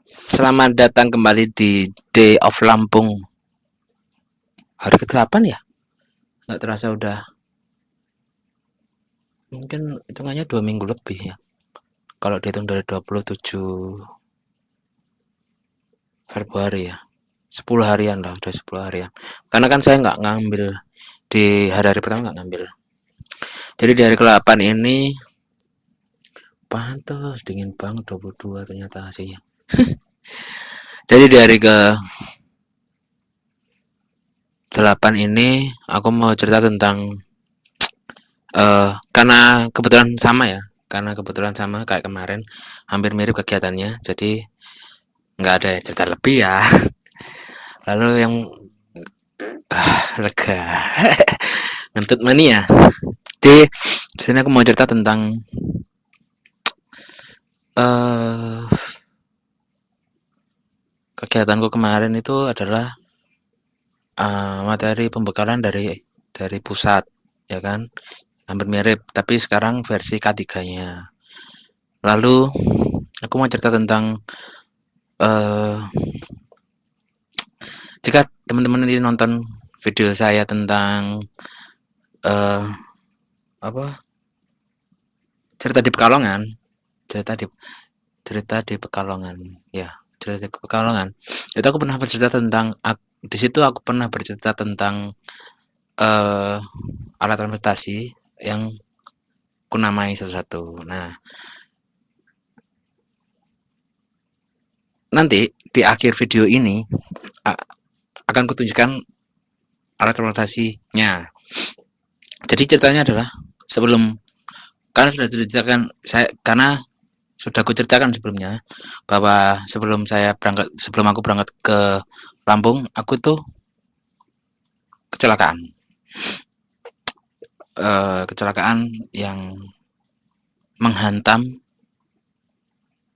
Selamat datang kembali di Day of Lampung. Hari ke-8 ya? Nggak terasa udah. Mungkin hitungannya 2 minggu lebih ya. Kalau dihitung dari 27 Februari ya. 10 harian lah, udah 10 harian. Karena kan saya nggak ngambil di hari-hari pertama nggak ngambil. Jadi di hari ke-8 ini pantas dingin banget 22 ternyata hasilnya. Jadi di hari ke-8 ini aku mau cerita tentang karena kebetulan sama ya, karena kebetulan sama kayak kemarin, hampir mirip kegiatannya, jadi nggak ada cerita lebih ya. Lalu yang lega, ngentut mania. Jadi di sini aku mau cerita tentang eh kegiatanku kemarin itu adalah materi pembekalan dari pusat, ya kan, hampir mirip, tapi sekarang versi K3-nya. Lalu aku mau cerita tentang eh jika teman-teman ini nonton video saya tentang eh apa cerita di Pekalongan, cerita di cerita di Pekalongan, ya, cerita di Pekalongan. Itu aku pernah bercerita tentang di situ aku pernah bercerita tentang eh alat transportasi yang kunamai satu-satu. Nah, nanti di akhir video ini akan kutunjukkan alat transportasinya. Jadi ceritanya adalah sebelum, karena sudah diceritakan saya, karena sudah kuceritakan sebelumnya bahwa sebelum aku berangkat ke Lampung, aku tuh kecelakaan. Kecelakaan yang menghantam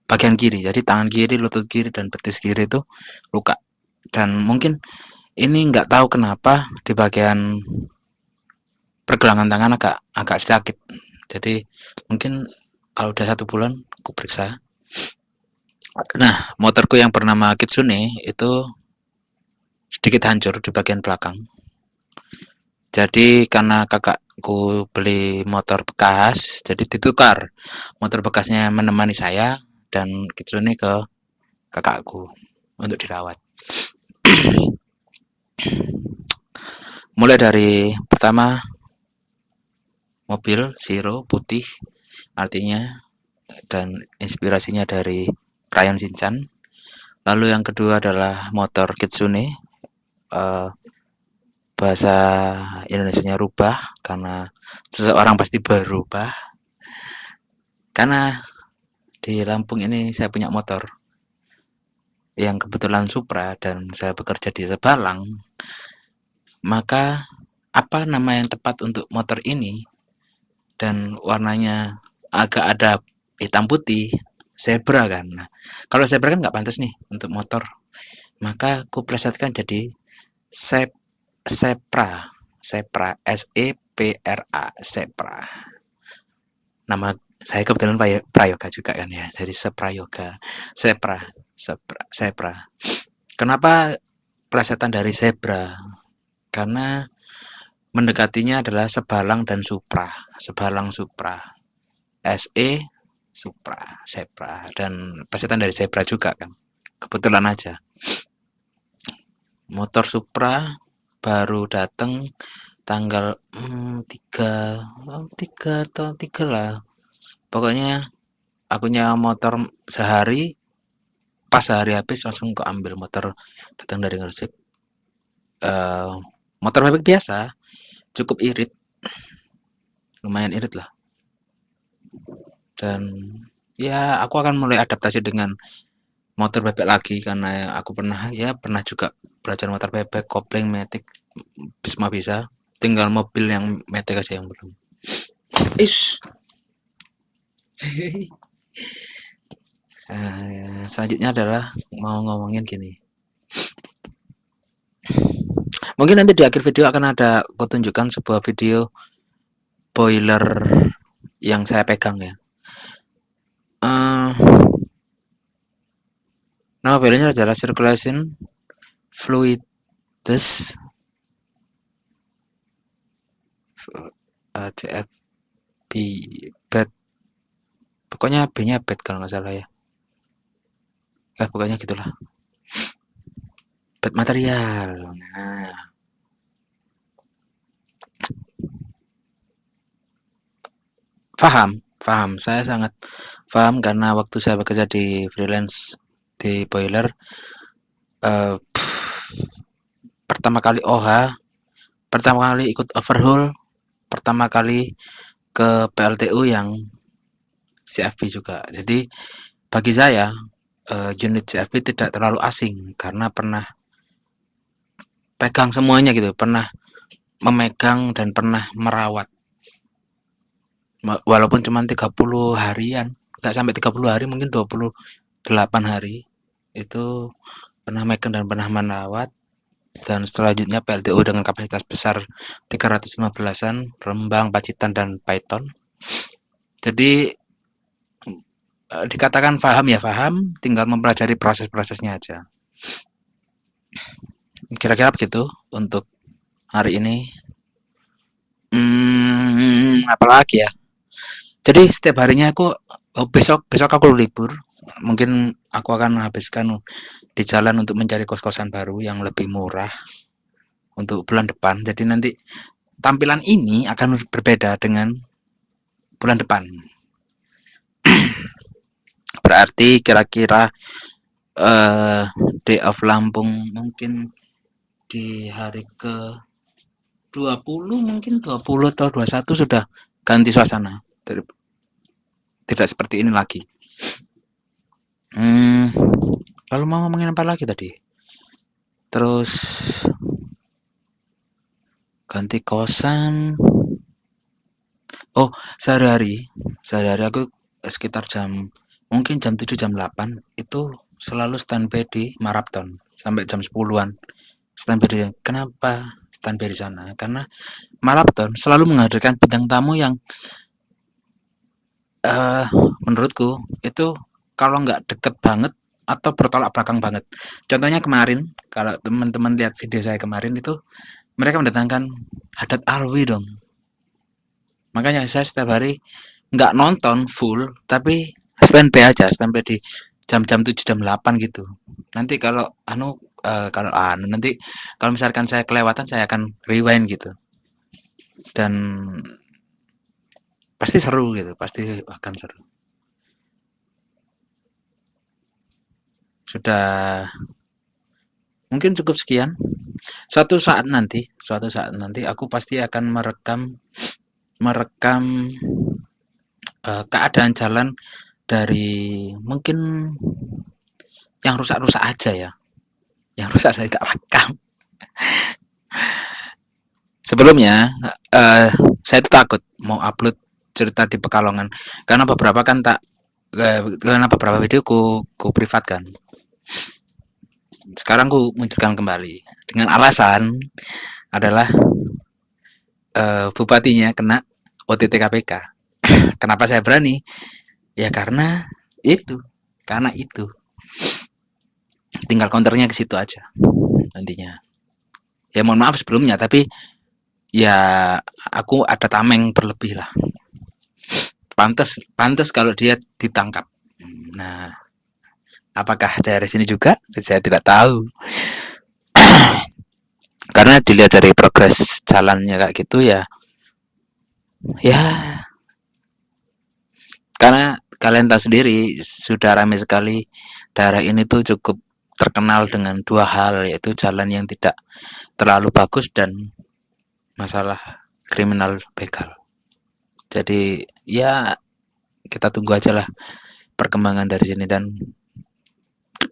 bagian kiri. Jadi tangan kiri, lutut kiri, dan betis kiri itu luka. Dan mungkin ini nggak tahu kenapa di bagian pergelangan tangan agak agak sakit. Jadi mungkin kalau udah 1 bulan aku periksa. Nah, motorku yang bernama Kitsune itu sedikit hancur di bagian belakang. Jadi karena kakakku beli motor bekas, jadi ditukar. Motor bekasnya menemani saya dan Kitsune ke kakakku untuk dirawat. Mulai dari pertama mobil Zero putih, artinya dan inspirasinya dari Crayon Shinchan. Lalu yang kedua adalah motor Kitsune, eh, bahasa Indonesianya rubah karena seseorang pasti berubah. Karena di Lampung ini saya punya motor yang kebetulan Supra dan saya bekerja di Sebalang, maka apa nama yang tepat untuk motor ini dan warnanya agak ada hitam putih, zebra kan. Nah, kalau zebra kan nggak pantas nih untuk motor, maka aku plesetkan jadi Sep Sepra, Sepra, Sepra, Sepra. Nama saya kebetulan Prayoga juga kan ya, jadi Seprayoga, Sepra, Sepra. Kenapa plesetan dari zebra? Karena mendekatinya adalah Sebalang dan Supra, Sebalang Supra, SE Supra, Sepra, dan plesetan dari zebra juga kan. Kebetulan aja. Motor Supra baru datang tanggal 3 3 atau 3 lah. Pokoknya aku nyawa motor sehari, pas sehari habis langsung keambil motor datang dari Gresik. Eh, Motor bebek biasa, cukup irit, lumayan irit lah. Dan ya aku akan mulai adaptasi dengan motor bebek lagi karena aku pernah juga belajar motor bebek, kopling, matic, semua bisa. Tinggal mobil yang matic aja yang belum. Ish. Selanjutnya adalah mau ngomongin gini. Mungkin nanti di akhir video akan ada aku tunjukkan sebuah video boiler yang saya pegang ya. Nama filenya adalah Circulation Fluids CFB bed, pokoknya B-nya bed kalau nggak salah ya. Ya pokoknya gitulah. Bed material. Nah, paham, paham. Saya sangat paham karena waktu saya bekerja di freelance di boiler, eh, pertama kali OH, pertama kali ikut overhaul, pertama kali ke PLTU yang CFB juga. Jadi bagi saya unit CFB tidak terlalu asing karena pernah pegang semuanya gitu, pernah memegang dan pernah merawat. Walaupun cuma 30 harian, nggak sampai 30 hari, mungkin 28 hari. Itu pernah megang dan pernah merawat. Dan selanjutnya PLTU dengan kapasitas besar 315-an, Rembang, Pacitan, dan Python. Jadi dikatakan paham ya paham, tinggal mempelajari proses-prosesnya aja. Kira-kira begitu untuk hari ini. Apalagi ya? Jadi setiap harinya aku, besok besok aku libur. Mungkin aku akan menghabiskan di jalan untuk mencari kos-kosan baru yang lebih murah untuk bulan depan. Jadi nanti tampilan ini akan berbeda dengan bulan depan. Berarti kira-kira eh Day of Lampung mungkin di hari ke 20, mungkin 20 atau 21 sudah ganti suasana. Tidak seperti ini lagi. Hmm, lalu mau ngomongin apa lagi tadi? Terus ganti kosan. Oh, sehari-hari aku sekitar mungkin jam 7 jam 8 itu selalu standby di Marathon sampai jam 10-an. Standby di Kenapa standby di sana? Karena Marathon selalu menghadirkan bintang tamu yang eh menurutku itu kalau nggak deket banget atau bertolak belakang banget. Contohnya kemarin, kalau teman-teman lihat video saya kemarin itu mereka mendatangkan Haddad Alwi dong. Makanya saya setiap hari nggak nonton full, tapi standby aja, standby di jam-jam 7 jam 8 gitu. Nanti nanti kalau misalkan saya kelewatan saya akan rewind gitu. Dan pasti seru gitu, pasti akan seru. Sudah mungkin cukup sekian. Suatu saat nanti aku pasti akan merekam merekam keadaan jalan dari mungkin yang rusak-rusak aja ya. Yang rusak saya tak rekam. Sebelumnya saya itu takut mau upload cerita di Pekalongan karena beberapa video ku privatkan. Sekarang ku munculkan kembali dengan alasan adalah bupatinya kena OTT KPK. Kenapa saya berani? Ya itu, karena itu. Tinggal counternya ke situ aja nantinya. Ya mohon maaf sebelumnya, tapi ya aku ada tameng berlebih lah. Pantas, pantas kalau dia ditangkap. Nah, apakah dari sini juga? Saya tidak tahu. Karena dilihat dari progres jalannya kayak gitu ya, ya karena kalian tahu sendiri sudah ramai sekali daerah ini tuh cukup terkenal dengan dua hal, yaitu jalan yang tidak terlalu bagus dan masalah kriminal begal. Jadi ya kita tunggu aja lah perkembangan dari sini dan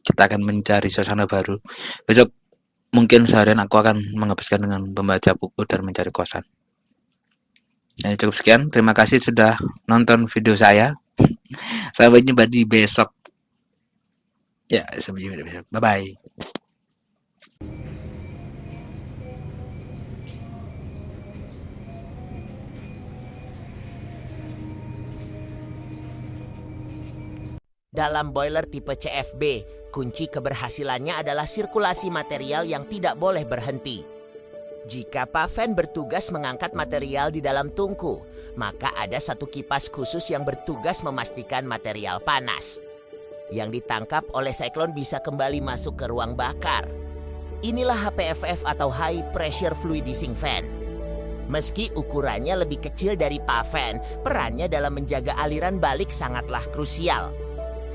kita akan mencari suasana baru. Besok mungkin seharian aku akan menghabiskan dengan membaca buku dan mencari kosan. Nah, cukup sekian. Terima kasih sudah nonton video saya. Sampai jumpa di besok. Ya, sampai jumpa di besok. Bye-bye. Dalam boiler tipe CFB, Kunci keberhasilannya adalah sirkulasi material yang tidak boleh berhenti. Jika paven bertugas mengangkat material di dalam tungku, maka ada satu kipas khusus yang bertugas memastikan material panas yang ditangkap oleh siklon bisa kembali masuk ke ruang bakar. Inilah HPFF atau High Pressure Fluidizing Fan. Meski ukurannya lebih kecil dari paven, perannya dalam menjaga aliran balik sangatlah krusial.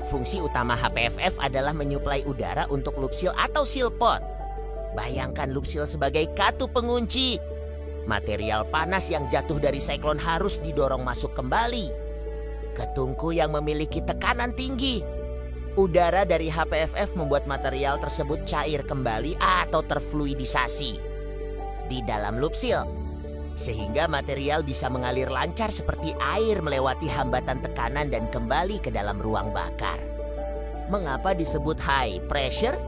Fungsi utama HPFF adalah menyuplai udara untuk loop seal atau seal pot. Bayangkan loop seal sebagai katu pengunci. Material panas yang jatuh dari siklon harus didorong masuk kembali ke tungku yang memiliki tekanan tinggi. Udara dari HPFF membuat material tersebut cair kembali atau terfluidisasi di dalam loop seal, sehingga material bisa mengalir lancar seperti air melewati hambatan tekanan dan kembali ke dalam ruang bakar. Mengapa disebut high pressure?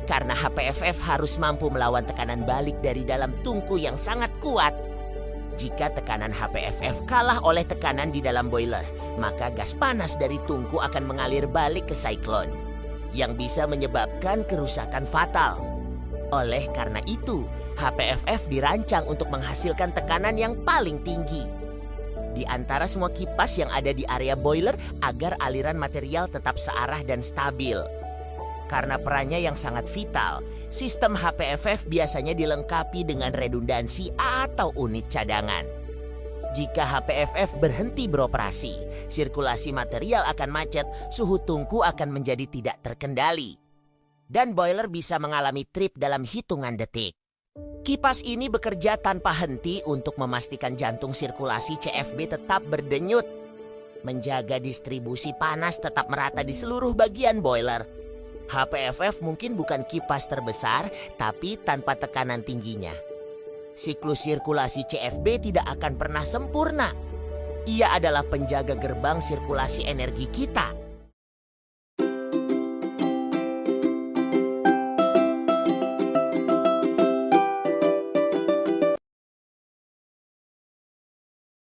Karena HPFF harus mampu melawan tekanan balik dari dalam tungku yang sangat kuat. Jika tekanan HPFF kalah oleh tekanan di dalam boiler, maka gas panas dari tungku akan mengalir balik ke siklon, yang bisa menyebabkan kerusakan fatal. Oleh karena itu, HPFF dirancang untuk menghasilkan tekanan yang paling tinggi di antara semua kipas yang ada di area boiler agar aliran material tetap searah dan stabil. Karena perannya yang sangat vital, sistem HPFF biasanya dilengkapi dengan redundansi atau unit cadangan. Jika HPFF berhenti beroperasi, sirkulasi material akan macet, suhu tungku akan menjadi tidak terkendali, dan boiler bisa mengalami trip dalam hitungan detik. Kipas ini bekerja tanpa henti untuk memastikan jantung sirkulasi CFB tetap berdenyut, menjaga distribusi panas tetap merata di seluruh bagian boiler. HPFF mungkin bukan kipas terbesar, tapi tanpa tekanan tingginya, siklus sirkulasi CFB tidak akan pernah sempurna. Ia adalah penjaga gerbang sirkulasi energi kita.